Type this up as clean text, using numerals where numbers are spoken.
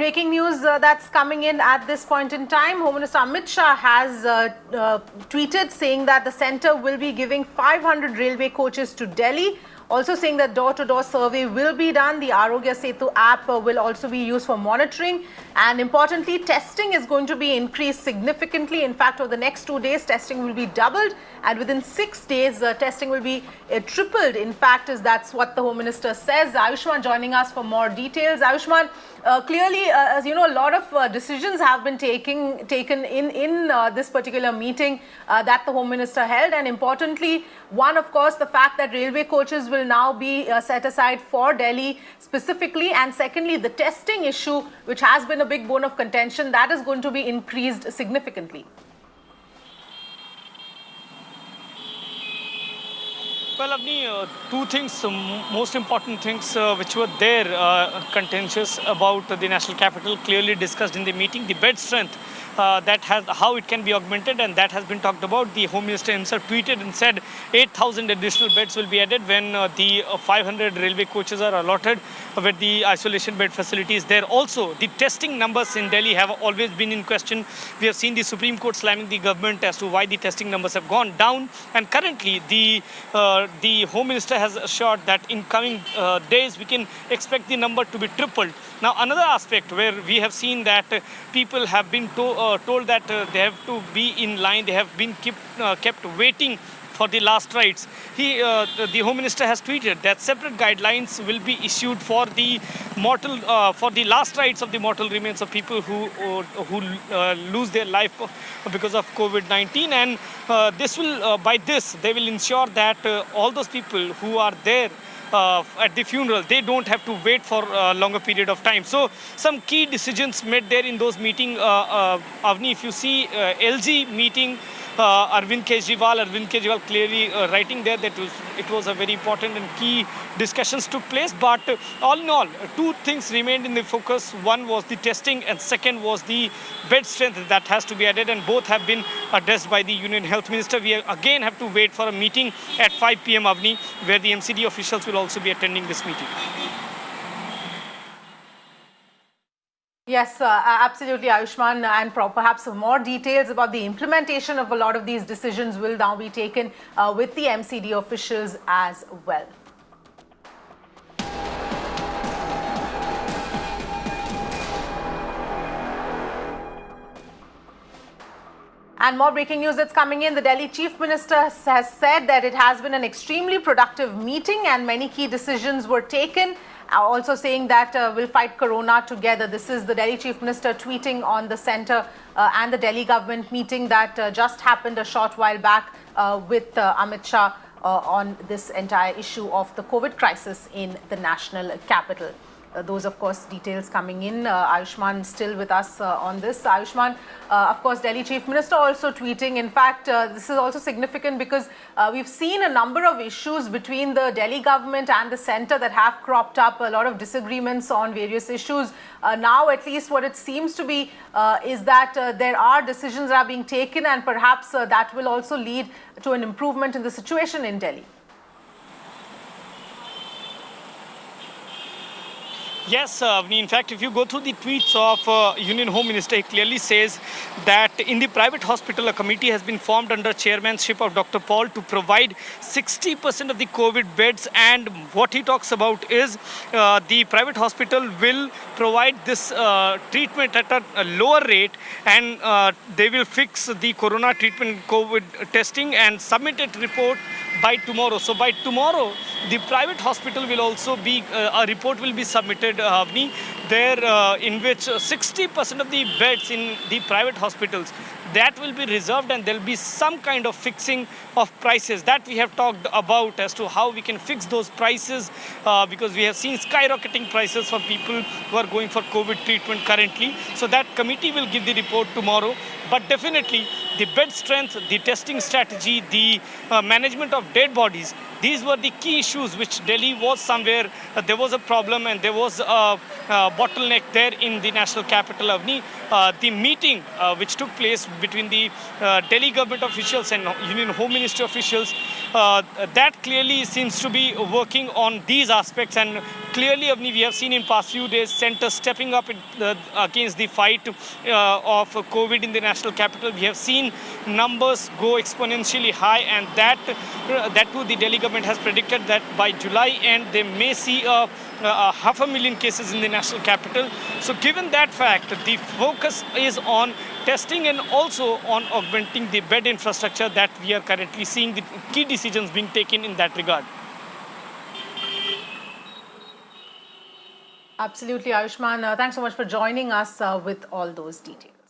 Breaking news that's coming in at this point in time. Home Minister Amit Shah has tweeted saying that the centre will be giving 500 railway coaches to Delhi. Also saying that door-to-door survey will be done. The Arogya Setu app will also be used for monitoring. And importantly, testing is going to be increased significantly. In fact, over the next 2 days, testing will be doubled. And within 6 days, testing will be tripled. In fact, that's what the Home Minister says. Ayushman joining us for more details. Ayushman, clearly, as you know, a lot of decisions have been taken in this particular meeting that the Home Minister held. And importantly, one, of course, the fact that railway coaches will now be set aside for Delhi specifically. And secondly, the testing issue, which has been a big bone of contention, that is going to be increased significantly. Well, Avni, two things, most important things which were there contentious about the national capital, clearly discussed in the meeting. The bed strength, how it can be augmented, and that has been talked about. The Home Minister himself tweeted and said 8,000 additional beds will be added when the 500 railway coaches are allotted with the isolation bed facilities there. Also, the testing numbers in Delhi have always been in question. We have seen the Supreme Court slamming the government as to why the testing numbers have gone down. And currently, the Home Minister has assured that in coming days, we can expect the number to be tripled. Now, another aspect where we have seen that people have been told that they have to be in line, they have been kept waiting for the last rides. The Home Minister has tweeted that separate guidelines will be issued for the last rides of the mortal remains of people who lose their life because of COVID-19, and by this they will ensure that all those people who are there at the funeral, they don't have to wait for a longer period of time. So some key decisions made there in those meetings. Avni, if you see LG meeting, Arvind Kejriwal clearly writing there that it was a very important and key discussions took place. But all in all, two things remained in the focus. One was the testing, and second was the bed strength that has to be added, and both have been addressed by the Union Health Minister. We again have to wait for a meeting at 5 p.m. Avni, where the MCD officials will also be attending this meeting. Yes, absolutely, Ayushman, and perhaps some more details about the implementation of a lot of these decisions will now be taken with the MCD officials as well. And more breaking news that's coming in. The Delhi Chief Minister has said that it has been an extremely productive meeting and many key decisions were taken. Also saying that we'll fight Corona together. This is the Delhi Chief Minister tweeting on the centre and the Delhi government meeting that just happened a short while back with Amit Shah on this entire issue of the COVID crisis in the national capital. Those, of course, details coming in. Ayushman still with us on this. Ayushman, of course, Delhi Chief Minister also tweeting. In fact, this is also significant because we've seen a number of issues between the Delhi government and the centre that have cropped up, a lot of disagreements on various issues. Now, at least what it seems to be is that there are decisions that are being taken, and perhaps that will also lead to an improvement in the situation in Delhi. Yes, in fact, if you go through the tweets of Union Home Minister, he clearly says that in the private hospital, a committee has been formed under chairmanship of Dr. Paul to provide 60% of the COVID beds. And what he talks about is the private hospital will provide this treatment at a lower rate, and they will fix the corona treatment, COVID testing, and submit a report by tomorrow. So by tomorrow, the private hospital will also be, a report will be submitted, Avni, there in which 60% of the beds in the private hospitals, that will be reserved, and there will be some kind of fixing of prices. That we have talked about as to how we can fix those prices because we have seen skyrocketing prices for people who are going for COVID treatment currently. So that committee will give the report tomorrow. But definitely, the bed strength, the testing strategy, the management of dead bodies, these were the key issues which Delhi was somewhere, there was a problem, and there was bottleneck there in the national capital, Avni. The meeting which took place between the Delhi government officials and Union Home Ministry officials, that clearly seems to be working on these aspects. And clearly, Avni, we have seen in past few days centre stepping up against the fight of COVID in the national capital. We have seen numbers go exponentially high, and that too the Delhi government has predicted that by July end they may see 500,000 cases in the national capital. So given that fact, the focus is on testing and also on augmenting the bed infrastructure that we are currently seeing the key decisions being taken in that regard. Absolutely, Ayushman. Thanks so much for joining us with all those details.